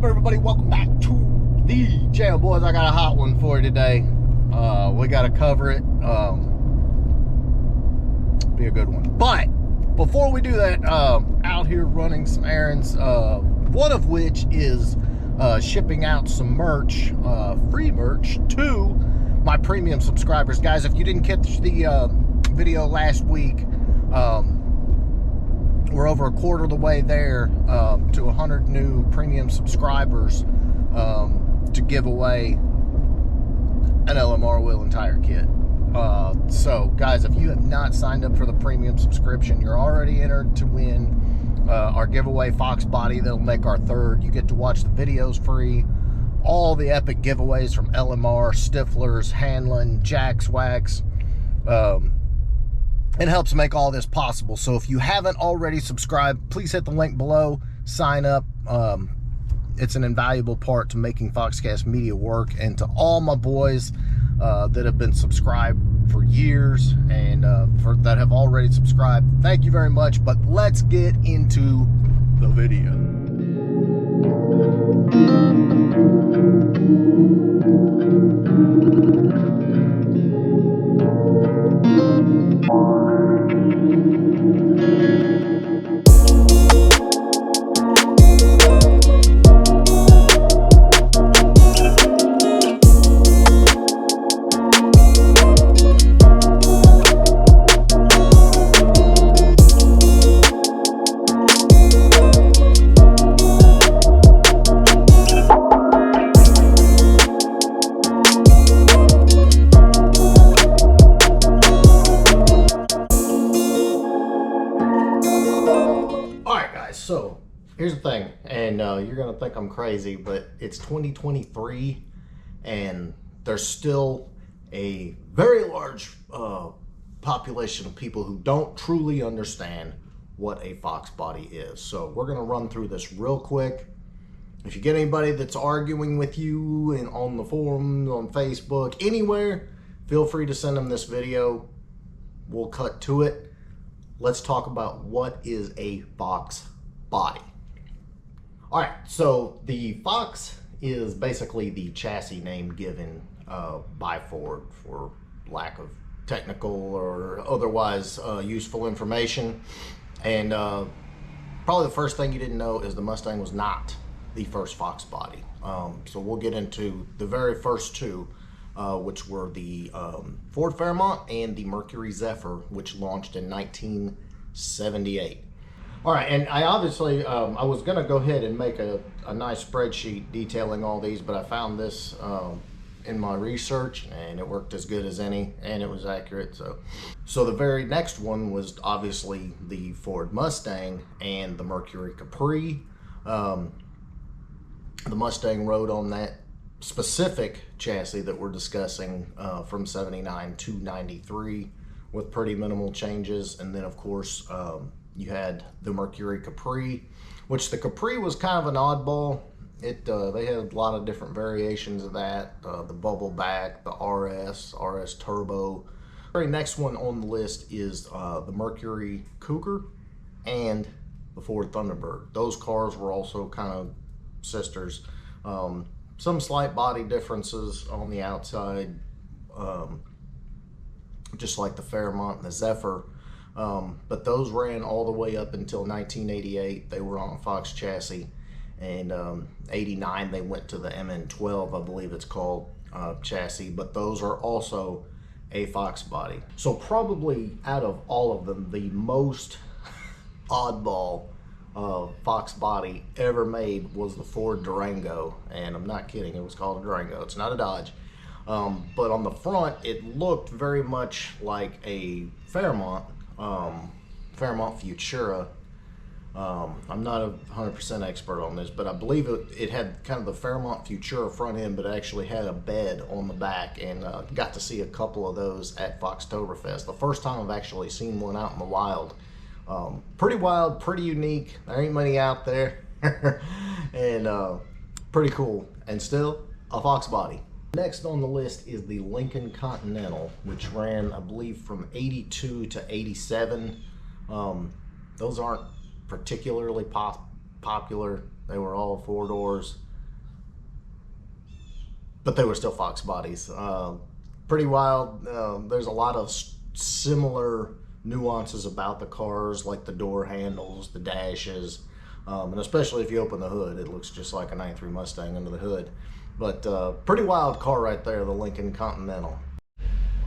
everybody? Welcome back to the channel, boys. I got a hot one for you today. We got to cover it. Be a good one. But before we do that, out here running some errands, one of which is shipping out some merch, free merch, to my premium subscribers. Guys, if you didn't catch the video last week, we're over a quarter of the way there to 100 new premium subscribers to give away an LMR wheel and tire kit. So guys, if you have not signed up for the premium subscription, you're already entered to win our giveaway Fox body. That'll make our third. You get to watch the videos free, all the epic giveaways from LMR, Stiflers, Hanlon, Jax Wax. It helps make all this possible. So if you haven't already subscribed, please hit the link below, sign up. It's an invaluable part to making Foxcast Media work. And to all my boys that have been subscribed for years and that have already subscribed, thank you very much. But let's get into the video. So here's the thing, and you're gonna think I'm crazy, but it's 2023 and there's still a very large population of people who don't truly understand what a Fox body is. So we're gonna run through this real quick. If you get anybody that's arguing with you and on the forums, on Facebook, anywhere, feel free to send them this video. We'll cut to it. Let's talk about what is a Fox body. All right, so the Fox is basically the chassis name given by Ford for lack of technical or otherwise useful information. And probably the first thing you didn't know is the Mustang was not the first Fox body. So we'll get into the very first two, which were the Ford Fairmont and the Mercury Zephyr, which launched in 1978. All right, and I obviously, I was going to go ahead and make a nice spreadsheet detailing all these, but I found this in my research, and it worked as good as any, and it was accurate. So the very next one was obviously the Ford Mustang and the Mercury Capri. The Mustang rode on that specific chassis that we're discussing from 79 to 93 with pretty minimal changes, and then of course, you had the Mercury Capri, which the Capri was kind of an oddball. They had a lot of different variations of that. The bubble back, the RS Turbo. The very next one on the list is the Mercury Cougar and the Ford Thunderbird. Those cars were also kind of sisters. Some slight body differences on the outside, just like the Fairmont and the Zephyr. But those ran all the way up until 1988. They were on a Fox chassis, and 89 they went to the MN12, I believe it's called, chassis, but those are also a Fox body. So probably out of all of them, the most oddball Fox body ever made was the Ford Durango, and I'm not kidding, it was called a Durango. It's not a Dodge. But on the front, it looked very much like a Fairmont Futura. I'm not 100% expert on this, but I believe it had kind of the Fairmont Futura front end, but it actually had a bed on the back, and got to see a couple of those at Foxtoberfest. The first time I've actually seen one out in the wild. Pretty wild, pretty unique. There ain't many out there. And pretty cool, and still a Fox body. Next on the list is the Lincoln Continental, which ran, I believe, from 82 to 87. Those aren't particularly popular. They were all four doors. but they were still Fox bodies. Pretty wild. There's a lot of similar nuances about the cars, like the door handles, the dashes, and especially if you open the hood, it looks just like a 93 Mustang under the hood. But pretty wild car right there, the Lincoln Continental.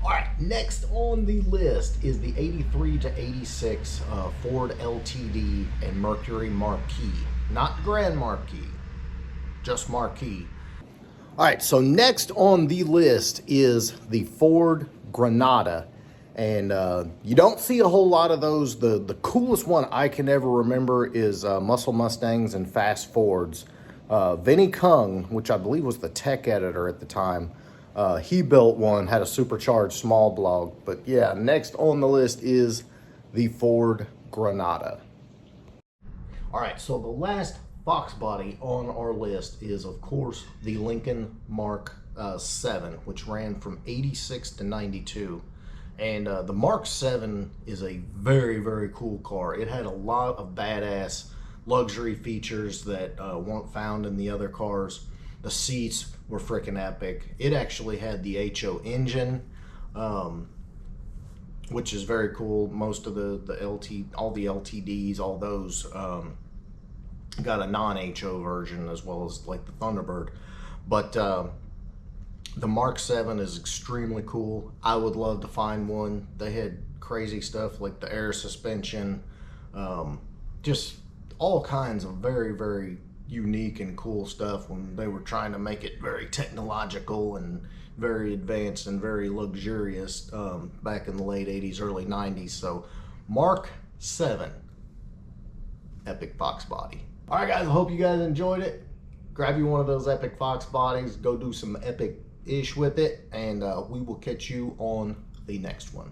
All right, next on the list is the 83 to 86 Ford LTD and Mercury Marquis. Not Grand Marquis, just Marquis. All right, so next on the list is the Ford Granada. And you don't see a whole lot of those. The coolest one I can ever remember is Muscle Mustangs and Fast Fords. Vinnie Kung, which I believe was the tech editor at the time, he built one, had a supercharged small block. But yeah, next on the list is the Ford Granada. All right, so the last Fox body on our list is, of course, the Lincoln Mark VII, which ran from 86 to 92. And the Mark VII is a very, very cool car. It had a lot of badass luxury features that weren't found in the other cars. The seats were freaking epic. It actually had the HO engine, which is very cool. Most of all the LTDs, all those got a non-HO version, as well as like the Thunderbird. But the Mark VII is extremely cool. I would love to find one. They had crazy stuff like the air suspension, just all kinds of very, very unique and cool stuff when they were trying to make it very technological and very advanced and very luxurious back in the late 80s, early 90s. So Mark VII, epic Fox body. All right, guys, I hope you guys enjoyed it. Grab you one of those epic Fox bodies, go do some epic ish with it, and we will catch you on the next one.